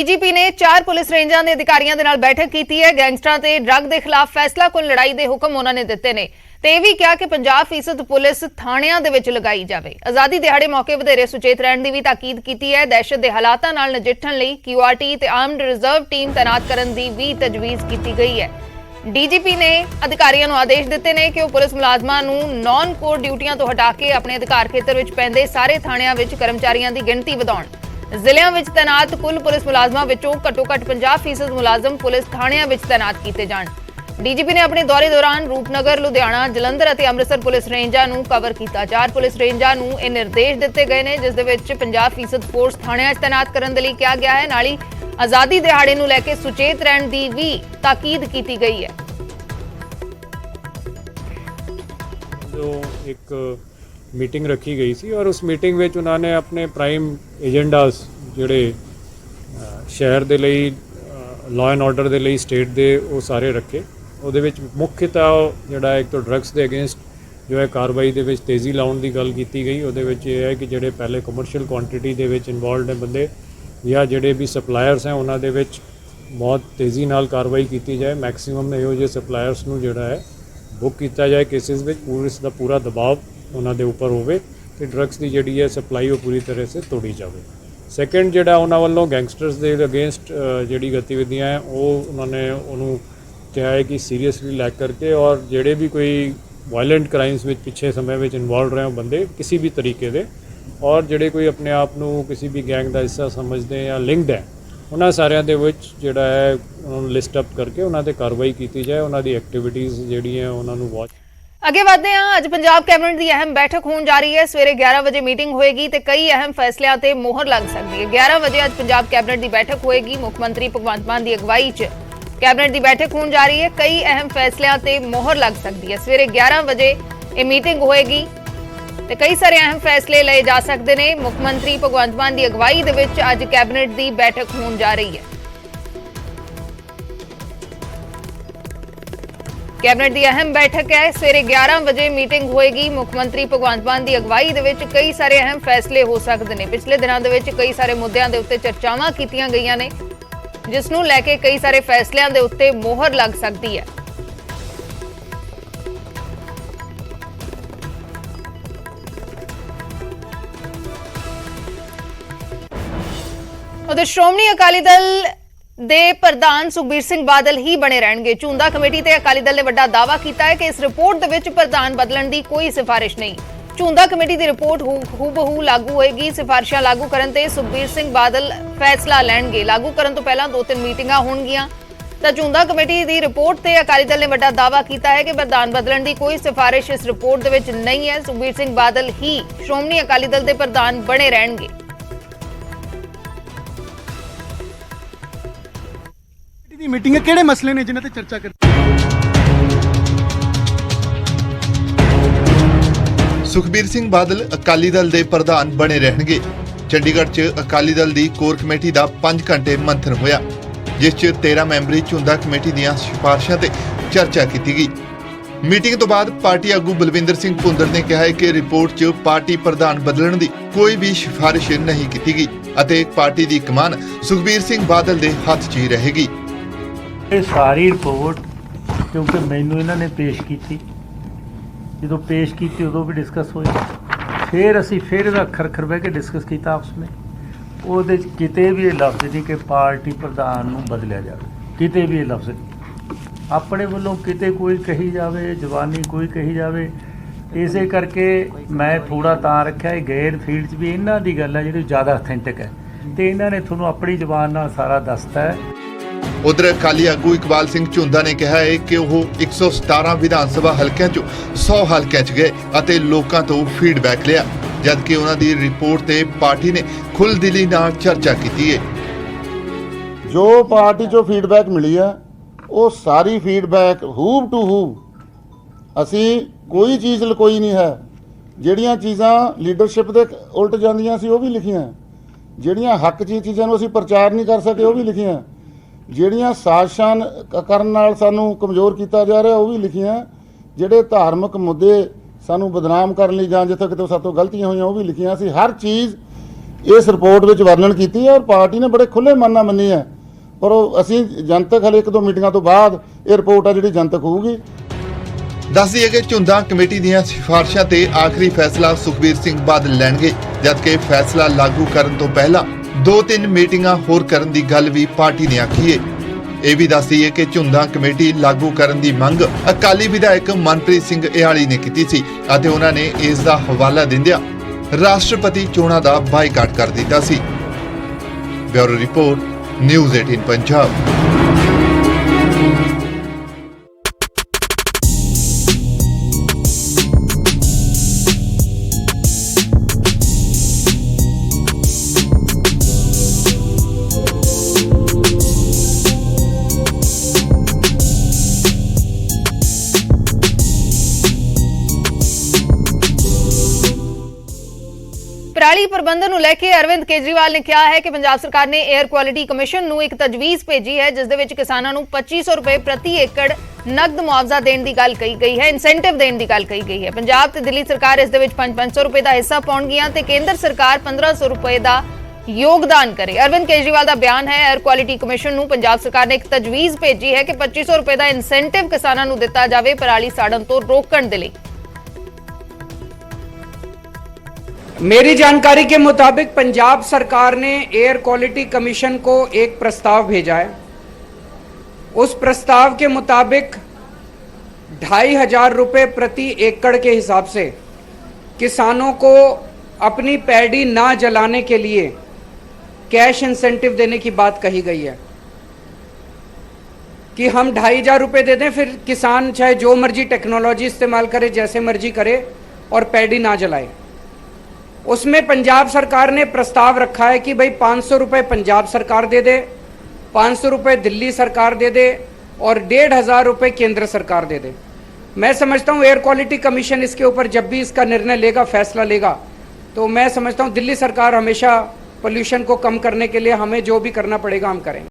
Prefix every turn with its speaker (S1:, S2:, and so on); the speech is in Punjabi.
S1: डीजीपी ने 4 पुलिस रेंजां ਦੇ ਅਧਿਕਾਰੀਆਂ ਦੇ ਨਾਲ ਬੈਠਕ ਕੀਤੀ ਹੈ। ਗੈਂਗਸਟਰਾਂ ਤੇ ਡਰੱਗ ਦੇ ਖਿਲਾਫ ਫੈਸਲਾ ਕੁਨ ਲੜਾਈ ਦੇ ਹੁਕਮ ਉਹਨਾਂ ਨੇ ਦਿੱਤੇ ਨੇ ਤੇ ਇਹ ਵੀ ਕਿਹਾ ਕਿ 50% ਪੁਲਿਸ ਥਾਣਿਆਂ ਦੇ ਵਿੱਚ ਲਗਾਈ ਜਾਵੇ। ਆਜ਼ਾਦੀ ਦਿਹਾੜੇ ਮੌਕੇ ਵਧੇਰੇ ਸੁਚੇਤ ਰਹਿਣ ਦੀ ਵੀ ਤਾਕੀਦ ਕੀਤੀ ਹੈ। ਦਹਿਸ਼ਤ ਦੇ ਹਾਲਾਤਾਂ ਨਾਲ ਨਜਿੱਠਣ ਲਈ QRT ਤੇ ਆਰਮਡ ਰਿਜ਼ਰਵ ਟੀਮ ਤੈਨਾਤ ਕਰਨ ਦੀ ਵੀ ਤਜਵੀਜ਼ ਕੀਤੀ ਗਈ ਹੈ। डीजीपी ने अधिकारियों को आदेश दिते ने कि पुलिस मुलाजमां नूं नॉन कोर ड्यूटियां तो हटा के अपने अधिकार खेतर विच पैंदे सारे थाणियां विच कर्मचारियों की गिणती वधाउण। जिलियां विच तैनात कुल पुलिस मुलाजमां विचों घट्टो घट्ट 50% मुलाजम पुलिस थाणियां विच तैनात किए जाण। डीजीपी ने अपने दौरे दौरान रूपनगर, लुधियाना, जलंधर और अमृतसर पुलिस रेंजां नूं कवर किया। 4 पुलिस रेंजां नूं इह निर्देश दिते गए ने जिस दे विच 50% फोर्स थाणियां विच तैनात करन दे लई कहा गया है। नाल ही आजादी दिहाड़े नूं लैके सुचेत रहण दी भी ताकीद की गई है।
S2: जो एक मीटिंग रखी गई सी और उस मीटिंग में उन्होंने अपने प्राइम एजेंडास जोड़े शहर के लिए लॉ एंड ऑर्डर के लिए स्टेट के वो सारे रखे। वो मुख्यतः जोड़ा एक तो ड्रग्स के अगेंस्ट जो है कार्रवाई के तेज़ी लाने की गल की गई। वो है कि जोड़े पहले कमर्शियल क्वांटिटी के इनवॉल्व हैं बंदे या जोड़े भी सप्लायर्स हैं उन्होंने बहुत तेज़ी नाल कार्रवाई की जाए। मैक्सीमम इहो जे सप्लायर्स नूं जोड़ा है बुक किया जाए केसिस में पुलिस का पूरा दबाव उन्होंने उपर हो कि ड्रग्स की जी है सप्लाई वो पूरी तरह से तोड़ी जाए। सैकेंड जोड़ा उन्होंने वालों गैंगस्टर्स के अगेंस्ट जी गतिविधियाँ हैं वो उन्होंने उन्होंने कहा है कि सीरीयसली लै करके और जोड़े भी कोई वायलेंट क्राइम्स में पिछले समय में इनवॉल्व रहे हो बंदे किसी भी तरीके के और जोड़े कोई अपने आप को किसी भी गैंग का हिस्सा समझते हैं या लिंक्ड है उन्होंने सारिਆਂ ਦੇ ਵਿੱਚ ਜਿਹੜਾ ਹੈ ਉਹਨਾਂ ਨੂੰ ਲਿਸਟ ਅਪ ਕਰਕੇ ਉਹਨਾਂ ਤੇ ਕਾਰਵਾਈ ਕੀਤੀ ਜਾਏ। ਉਹਨਾਂ ਦੀ ਐਕਟੀਵਿਟੀਜ਼ ਜਿਹੜੀਆਂ ਉਹਨਾਂ ਨੂੰ ਵਾਚ।
S1: ਅੱਗੇ ਵਧਦੇ ਹਾਂ। ਅੱਜ ਪੰਜਾਬ ਕੈਬਨਿਟ ਦੀ ਅਹਿਮ ਬੈਠਕ ਹੋਣ ਜਾ ਰਹੀ ਹੈ। ਸਵੇਰੇ 11 ਵਜੇ ਮੀਟਿੰਗ ਹੋਏਗੀ ਤੇ ਕਈ ਅਹਿਮ ਫੈਸਲਿਆਂ ਤੇ ਮੋਹਰ ਲੱਗ ਸਕਦੀ ਹੈ। 11 ਵਜੇ ਅੱਜ ਪੰਜਾਬ ਕੈਬਨਿਟ ਦੀ ਬੈਠਕ ਹੋਏਗੀ। ਮੁੱਖ ਮੰਤਰੀ ਭਗਵੰਤ ਮਾਨ ਦੀ ਅਗਵਾਈ 'ਚ ਕੈਬਨਿਟ ਦੀ ਬੈਠਕ ਹੋਣ ਜਾ ਰਹੀ ਹੈ। ਕਈ ਅਹਿਮ ਫੈਸਲਿਆਂ ਤੇ ਮੋਹਰ ਲੱਗ ਸਕਦੀ ਹੈ। ਸਵੇਰੇ 11 ਵਜੇ ਇਹ ਮੀਟਿੰਗ ਹੋਏਗੀ ਤੇ ਕਈ ਸਾਰੇ ਅਹਿਮ ਫੈਸਲੇ ਲਏ ਜਾ ਸਕਦੇ ਨੇ। ਮੁੱਖ ਮੰਤਰੀ ਭਗਵੰਤ ਮਾਨ ਦੀ ਅਗਵਾਈ ਦੇ ਵਿੱਚ ਅੱਜ ਕੈਬਨਿਟ ਦੀ ਬੈਠਕ ਹੋਣ ਜਾ ਰਹੀ ਹੈ। कैबिनेट की अहम बैठक है। सवेरे 11 बजे मीटिंग होएगी। मुख्यमंत्री भगवंत मान की अगवाई दे विच कई सारे अहम फैसले हो सकते हैं। पिछले दिनों दे विच कई सारे मुद्दों के उत्ते चर्चावां कीतियां गईयां ने जिसनूं लैके कई सारे फैसलों के उत्ते मोहर लग सकती है। उधर श्रोमणी अकाली दल ਦੇ ਪ੍ਰਧਾਨ ਸੁਖਬੀਰ ਸਿੰਘ ਬਾਦਲ ਹੀ ਬਣੇ ਰਹਿਣਗੇ। ਝੁੰਦਾ ਕਮੇਟੀ ਤੇ ਅਕਾਲੀ ਦਲ ਨੇ ਵੱਡਾ ਦਾਅਵਾ ਕੀਤਾ ਹੈ ਕਿ ਇਸ ਰਿਪੋਰਟ ਦੇ ਵਿੱਚ ਪ੍ਰਧਾਨ ਬਦਲਣ ਦੀ ਕੋਈ ਸਿਫਾਰਿਸ਼ ਨਹੀਂ। ਝੁੰਦਾ ਕਮੇਟੀ ਦੀ ਰਿਪੋਰਟ ਹੂਬਹੂ ਲਾਗੂ ਹੋਏਗੀ। ਸਿਫਾਰਿਸ਼ਾਂ ਲਾਗੂ ਕਰਨ ਤੇ ਸੁਖਬੀਰ ਸਿੰਘ ਬਾਦਲ ਫੈਸਲਾ ਲੈਣਗੇ। ਲਾਗੂ ਕਰਨ ਤੋਂ ਪਹਿਲਾਂ 2-3 ਮੀਟਿੰਗਾਂ ਹੋਣਗੀਆਂ। ਤਾਂ ਝੁੰਦਾ ਕਮੇਟੀ ਦੀ ਰਿਪੋਰਟ ਤੇ ਅਕਾਲੀ ਦਲ ਨੇ ਵੱਡਾ ਦਾਅਵਾ ਕੀਤਾ ਹੈ ਕਿ ਪ੍ਰਧਾਨ ਬਦਲਣ ਦੀ ਕੋਈ ਸਿਫਾਰਿਸ਼ ਇਸ ਰਿਪੋਰਟ ਦੇ ਵਿੱਚ ਨਹੀਂ ਹੈ। ਸੁਖਬੀਰ ਸਿੰਘ ਬਾਦਲ ਹੀ ਸ਼੍ਰੋਮਣੀ ਅਕਾਲੀ ਦਲ ਦੇ ਪ੍ਰਧਾਨ ਬਣੇ ਰਹਿਣਗੇ।
S3: ਦੀ ਮੀਟਿੰਗ ਹੈ ਕਿਹੜੇ ਮਸਲੇ ਨੇ ਜਿਨ੍ਹਾਂ ਤੇ ਚਰਚਾ ਕਰ।
S4: ਸੁਖਬੀਰ ਸਿੰਘ ਬਾਦਲ ਅਕਾਲੀ ਦਲ ਦੇ ਪ੍ਰਧਾਨ ਬਣੇ ਰਹਿਣਗੇ। ਚੰਡੀਗੜ੍ਹ 'ਚ ਅਕਾਲੀ ਦਲ ਦੀ ਕੋਰ ਕਮੇਟੀ ਦਾ 5 ਘੰਟੇ ਮੰਥਨ ਹੋਇਆ ਜਿਸ 'ਚ 13 ਮੈਂਬਰੀ ਝੁੰਦਾ ਕਮੇਟੀ ਦੀਆਂ ਸਿਫਾਰਿਸ਼ਾਂ ਤੇ ਚਰਚਾ ਕੀਤੀ ਗਈ। ਮੀਟਿੰਗ ਤੋਂ ਬਾਅਦ ਪਾਰਟੀ ਆਗੂ ਬਲਵਿੰਦਰ ਸਿੰਘ ਭੁੰਦਰ ਨੇ ਕਿਹਾ ਹੈ ਕਿ ਰਿਪੋਰਟ 'ਚ ਪਾਰਟੀ ਪ੍ਰਧਾਨ ਬਦਲਣ ਦੀ ਕੋਈ ਵੀ ਸਿਫਾਰਿਸ਼ ਨਹੀਂ ਕੀਤੀ ਗਈ ਅਤੇ ਪਾਰਟੀ ਦੀ ਕਮਾਨ ਸੁਖਬੀਰ ਸਿੰਘ ਬਾਦਲ ਦੇ ਹੱਥ 'ਚ ਹੀ ਰਹੇਗੀ।
S5: ਇਹ ਸਾਰੀ ਰਿਪੋਰਟ ਕਿਉਂਕਿ ਮੈਨੂੰ ਇਹਨਾਂ ਨੇ ਪੇਸ਼ ਕੀਤੀ, ਜਦੋਂ ਪੇਸ਼ ਕੀਤੀ ਉਦੋਂ ਵੀ ਡਿਸਕਸ ਹੋਈ, ਫਿਰ ਅਸੀਂ ਇਹਦਾ ਅੱਖਰ ਬਹਿ ਕੇ ਡਿਸਕਸ ਕੀਤਾ ਆਪਸ ਵਿੱਚ। ਉਹਦੇ 'ਚ ਕਿਤੇ ਵੀ ਇਹ ਲਫ਼ਜ਼ ਨਹੀਂ ਕਿ ਪਾਰਟੀ ਪ੍ਰਧਾਨ ਨੂੰ ਬਦਲਿਆ ਜਾਵੇ, ਕਿਤੇ ਵੀ ਇਹ ਲਫ਼ਜ਼ ਨਹੀਂ। ਆਪਣੇ ਵੱਲੋਂ ਕਿਤੇ ਕੋਈ ਕਹੀ ਜਾਵੇ, ਜ਼ਬਾਨੀ ਕੋਈ ਕਹੀ ਜਾਵੇ। ਇਸੇ ਕਰਕੇ ਮੈਂ ਥੋੜ੍ਹਾ ਤਾਂ ਰੱਖਿਆ ਇਹ ਗੈਰ ਫੀਲਡ 'ਚ ਵੀ ਇਹਨਾਂ ਦੀ ਗੱਲ ਹੈ ਜਿਹੜੀ ਜ਼ਿਆਦਾ ਅਥੈਂਟਿਕ ਹੈ ਅਤੇ ਇਹਨਾਂ ਨੇ ਤੁਹਾਨੂੰ ਆਪਣੀ ਜ਼ਬਾਨ ਨਾਲ ਸਾਰਾ ਦੱਸਤਾ ਹੈ।
S4: ਉਧਰ ਅਕਾਲੀ ਆਗੂ ਇਕਬਾਲ ਸਿੰਘ ਝੁੰਦਾ ਨੇ ਕਿਹਾ ਹੈ ਕਿ ਉਹ 117 ਵਿਧਾਨ ਸਭਾ ਹਲਕਿਆਂ 'ਚੋਂ 100 ਹਲਕਿਆਂ 'ਚ ਗਏ ਅਤੇ ਲੋਕਾਂ ਤੋਂ ਫੀਡਬੈਕ ਲਿਆ ਜਦਕਿ ਉਹਨਾਂ ਦੀ ਰਿਪੋਰਟ ਤੇ ਪਾਰਟੀ ਨੇ ਖੁੱਲ੍ਹਦਿਲੀ ਨਾਲ ਚਰਚਾ ਕੀਤੀ ਹੈ।
S6: ਜੋ ਪਾਰਟੀ 'ਚੋਂ ਫੀਡਬੈਕ ਮਿਲੀ ਹੈ ਉਹ ਸਾਰੀ ਫੀਡਬੈਕ ਹੂਬ ਟੂ ਹੂਬ ਅਸੀਂ ਕੋਈ ਚੀਜ਼ ਲਕੋਈ ਨਹੀਂ ਹੈ। ਜਿਹੜੀਆਂ ਚੀਜ਼ਾਂ ਲੀਡਰਸ਼ਿਪ ਦੇ ਉਲਟ ਜਾਂਦੀਆਂ ਸੀ ਉਹ ਵੀ ਲਿਖੀਆਂ, ਜਿਹੜੀਆਂ ਹੱਕ 'ਚ ਚੀਜ਼ਾਂ ਨੂੰ ਅਸੀਂ ਪ੍ਰਚਾਰ ਨਹੀਂ ਕਰ ਸਕੇ ਉਹ ਵੀ ਲਿਖੀਆਂ, ਜਿਹੜੀਆਂ ਸਾਜ਼ਿਸ਼ਾਂ ਕਰਨ ਨਾਲ ਸਾਨੂੰ ਕਮਜ਼ੋਰ ਕੀਤਾ ਜਾ ਰਿਹਾ ਉਹ ਵੀ ਲਿਖੀਆਂ, ਜਿਹੜੇ ਧਾਰਮਿਕ ਮੁੱਦੇ ਸਾਨੂੰ ਬਦਨਾਮ ਕਰਨ ਲਈ ਜਾਂ ਜਿੱਥੇ ਕਿਤੇ ਸਾਡੇ ਤੋਂ ਗਲਤੀਆਂ ਹੋਈਆਂ ਉਹ ਵੀ ਲਿਖੀਆਂ ਸੀ। ਹਰ ਚੀਜ਼ ਇਸ ਰਿਪੋਰਟ ਵਿੱਚ ਵਰਣਨ ਕੀਤੀ ਹੈ ਔਰ ਪਾਰਟੀ ਨੇ ਬੜੇ ਖੁੱਲੇ ਮਨ ਨਾਲ ਮੰਨੀ ਹੈ। ਪਰ ਉਹ ਅਸੀਂ ਜਨਤਕ ਹਲੇ 1-2 ਮੀਟਿੰਗਾਂ ਤੋਂ ਬਾਅਦ ਇਹ ਰਿਪੋਰਟ ਆ ਜਿਹੜੀ ਜਨਤਕ ਹੋਊਗੀ।
S4: ਦੱਸ ਦਈਏ ਕਿ ਝੁੰਦਾ ਕਮੇਟੀ ਦੀਆਂ ਸਿਫਾਰਸ਼ਾਂ ਤੇ ਆਖਰੀ ਫੈਸਲਾ ਸੁਖਬੀਰ ਸਿੰਘ ਬਾਦਲ ਲੈਣਗੇ, ਜਦਕਿ ਫੈਸਲਾ ਲਾਗੂ ਕਰਨ ਤੋਂ ਪਹਿਲਾਂ 2-3 ਮੀਟਿੰਗਾਂ ਹੋਰ ਕਰਨ ਦੀ ਗੱਲ ਵੀ ਪਾਰਟੀ ਨੇ ਆਖੀ ਹੈ। ਇਹ ਵੀ ਦੱਸ ਦਈਏ ਕਿ ਝੁੰਦਾ ਕਮੇਟੀ ਲਾਗੂ ਕਰਨ ਦੀ ਮੰਗ ਅਕਾਲੀ ਵਿਧਾਇਕ ਮਨਪ੍ਰੀਤ ਸਿੰਘ ਇਆਲੀ ਨੇ ਕੀਤੀ ਸੀ ਅਤੇ ਉਹਨਾਂ ਨੇ ਇਸ ਦਾ ਹਵਾਲਾ ਦਿੰਦਿਆਂ ਰਾਸ਼ਟਰਪਤੀ ਚੋਣਾਂ ਦਾ ਬਾਈਕਾਟ ਕਰ ਦਿੱਤਾ ਸੀ। Bureau report, news 18 Punjab.
S1: ਪਰਾਲੀ ਪ੍ਰਬੰਧਨ ਨੂੰ ਲੈ ਕੇ ਅਰਵਿੰਦ ਕੇਜਰੀਵਾਲ ਨੇ ਕਿਹਾ ਹੈ ਕਿ ਪੰਜਾਬ ਸਰਕਾਰ ਨੇ 에ਅਰ ਕੁਆਲਿਟੀ ਕਮਿਸ਼ਨ ਨੂੰ ਇੱਕ ਤਜਵੀਜ਼ ਭੇਜੀ ਹੈ, ਜਿਸ ਦੇ ਵਿੱਚ ਕਿਸਾਨਾਂ ਨੂੰ 2500 ਰੁਪਏ ਪ੍ਰਤੀ ਏਕੜ ਨਕਦ ਮੁਆਵਜ਼ਾ ਦੇਣ ਦੀ ਗੱਲ ਕਹੀ ਗਈ ਹੈ, ਇਨਸੈਂਟਿਵ ਦੇਣ ਦੀ ਗੱਲ ਕਹੀ ਗਈ ਹੈ। ਪੰਜਾਬ ਤੇ ਦਿੱਲੀ ਸਰਕਾਰ ਇਸ ਦੇ ਵਿੱਚ 500 ਰੁਪਏ ਦਾ ਹਿੱਸਾ ਪਾਉਣਗੀਆਂ ਤੇ ਕੇਂਦਰ ਸਰਕਾਰ 1500 ਰੁਪਏ ਦਾ ਯੋਗਦਾਨ ਕਰੇ। ਅਰਵਿੰਦ ਕੇਜਰੀਵਾਲ ਦਾ ਬਿਆਨ ਹੈ, 에ਅਰ ਕੁਆਲਿਟੀ ਕਮਿਸ਼ਨ ਨੂੰ ਪੰਜਾਬ ਸਰਕਾਰ ਨੇ ਇੱਕ ਤਜਵੀਜ਼ ਭੇਜੀ ਹੈ ਕਿ 2500 ਰੁਪਏ ਦਾ ਇਨਸੈਂਟਿਵ ਕਿਸਾਨਾਂ ਨੂੰ ਦਿੱਤਾ ਜਾਵੇ ਪਰਾਲੀ ਸਾੜਨ ਤੋਂ रोकने के लिए।
S7: मेरी जानकारी के मुताबिक पंजाब सरकार ने एयर क्वालिटी कमीशन को एक प्रस्ताव भेजा है। उस प्रस्ताव के मुताबिक 2500 रुपये प्रति एकड़ के हिसाब से किसानों को अपनी पैडी ना जलाने के लिए कैश इंसेंटिव देने की बात कही गई है कि हम 2500 रुपये दे दें, फिर किसान चाहे जो मर्जी टेक्नोलॉजी इस्तेमाल करे, जैसे मर्जी करे और पैडी ना जलाए। उसमें पंजाब सरकार ने प्रस्ताव रखा है कि भाई 500 रुपये पंजाब सरकार दे दे, 500 रुपये दिल्ली सरकार दे दे और 1500 रुपये केंद्र सरकार दे दे। मैं समझता हूँ एयर क्वालिटी कमीशन इसके ऊपर जब भी इसका निर्णय लेगा, फैसला लेगा, तो मैं समझता हूँ दिल्ली सरकार हमेशा पोल्यूशन को कम करने के लिए हमें जो भी करना पड़ेगा हम करेंगे।